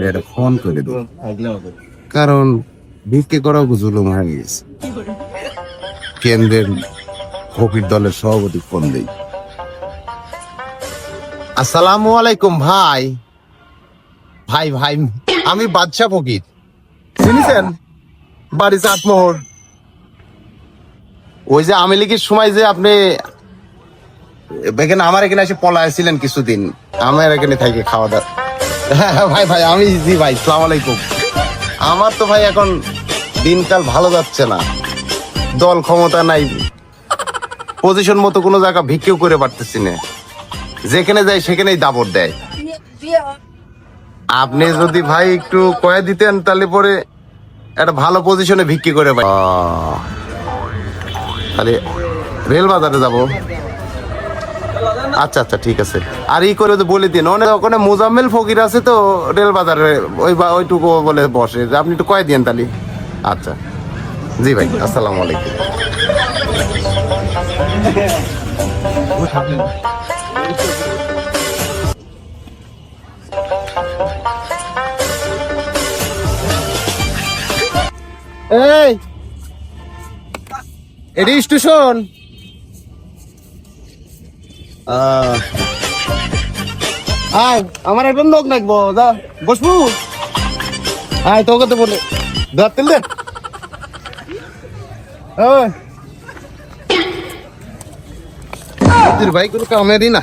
এটা ফোন করে দিই, কারণ ভিক্ষে করাও জুলুম হয়ে গেছে। কেন্দ্রের ফকির দলের সভাপতি ফোন দেই। আসসালামু আলাইকুম ভাই। ভাই ভাই আমি বাদশা ফকির, চিনিছেন? বাড়ি চাটমোহর। ওই যে আওয়ামী লীগের সময় যে আপনি এখানে আমার এখানে এসে পলাইছিলেন কিছুদিন, আমার এখানে থেকে খাওয়া দাওয়া। হ্যাঁ ভাই ভাই আমি জি ভাই, সালাম আলাইকুম। আমার তো ভাই এখন দিনকাল ভালো যাচ্ছে না, দল ক্ষমতা নাই, পজিশন মতো কোনো জায়গা ভিক্ষেও করে পারতেছি না, যেখানে যাই সেখানেই দাবর দেয়। আপনি যদি ভাই একটু কয়ে দিতেন তাহলে পরে একটা ভালো পজিশনে ভিক্ষি করে পাই। তাহলে রেল বাজারে যাবো। আচ্ছা আচ্ছা ঠিক আছে, আর ই করে বলে দিন ওখানে মোজাম্মেল ফকির আছে তো রেল বাজারে, ওইটুকু বলে বসে, আপনি একটু কয়ে দিন তাহলে। আচ্ছা জি ভাই, আসসালামু আলাইকুম। এই এটি স্টেশন। আয় আমার একজন লোক লাগবো, যা বসবো। আয় তোকে তো বলে ধর তেল দে। ভাই কোনো কামেরই না।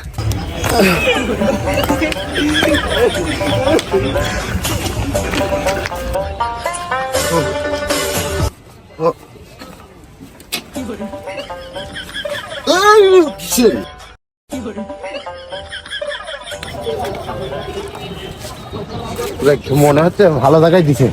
মনে হচ্ছে ভালো জায়গায় দিছে।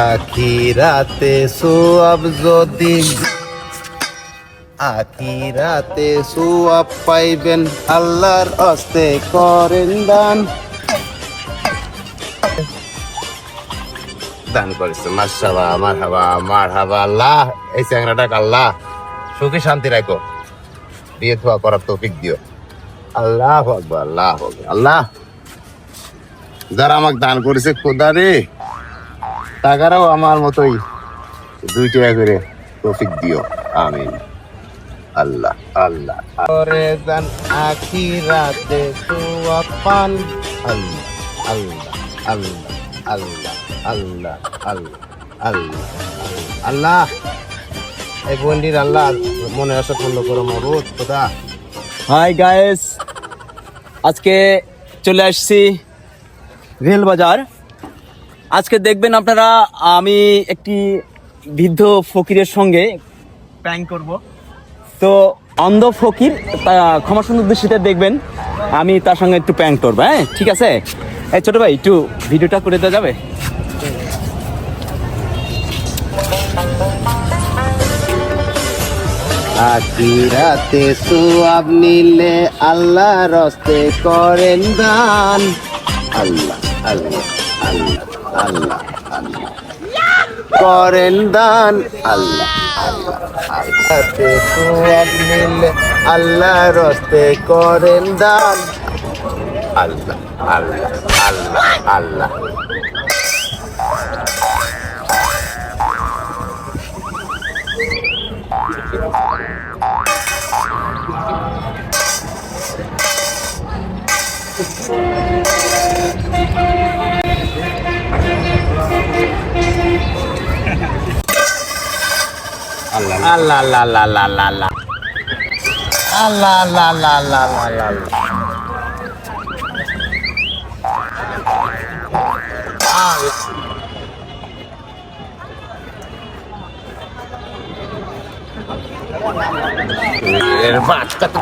আখিরাতে সোয়াব যদি, আখিরাতে সোয়াব পাইবেন, আল্লাহর হস্তে করেন দান। দান করেছে, মাশাআল্লাহ, মারহাবা মারহাবা। আল্লাহ এই চ্যাংরাটাকে আল্লাহ সুখে শান্তি রাখো, বিয়ে থোয়া করার তৌফিক দিও। আল্লাহু আকবার, আল্লাহু আকবার। আল্লাহ যারা আমাকে দান করেছে খোদা রে, টাকারাও আমার মতোই 2 টাকা করে তৌফিক দিও, আমিন। আল্লাহ আল্লাহ করে দান আখিরাতে সোয়াব পান। আল্লাহ আল্লাহ আল্লাহ আল্লাহ আল্লাহ আল্লাহ আল্লাহ আল্লাহ। এই বন্ডির আল্লাহ মনে আশা পূর্ণ করো মাবুদ খোদা। হাই গাইস, আজকে চলে আসছি রেল বাজার। আজকে দেখবেন আপনারা আমি একটি বৃদ্ধ ফকিরের সঙ্গে প্র্যাঙ্ক করব। তো অন্ধ ফকির, ক্ষমা সুন্দর দৃষ্টিতে দেখবেন, আমি তার সঙ্গে একটু প্র্যাঙ্ক করবো। হ্যাঁ ঠিক আছে। এই ছোট ভাই একটু ভিডিওটা করে দেওয়া যাবে? আখিরাতে সোয়াব নিলে আল্লাহর হস্তে করেন দান। আল্লাহ আল্লাহ আল্লাহ আল্লাহ আল্লাহ করেন দান। আল্লাহ আল্লাহ আখিরাতে সোয়াব নিলে আল্লাহর হস্তে করেন দান। আল্লাহ আল্লাহ আল্লাহ আল্লাহ। আল্লাহ আল্লাহ আল্লাহ আল্লাহ আল্লাহ আল্লাহ আল্লাহ আল্লাহ আল্লাহ আল্লাহ আল্লাহ আল্লাহ। এর বাচ্চা তো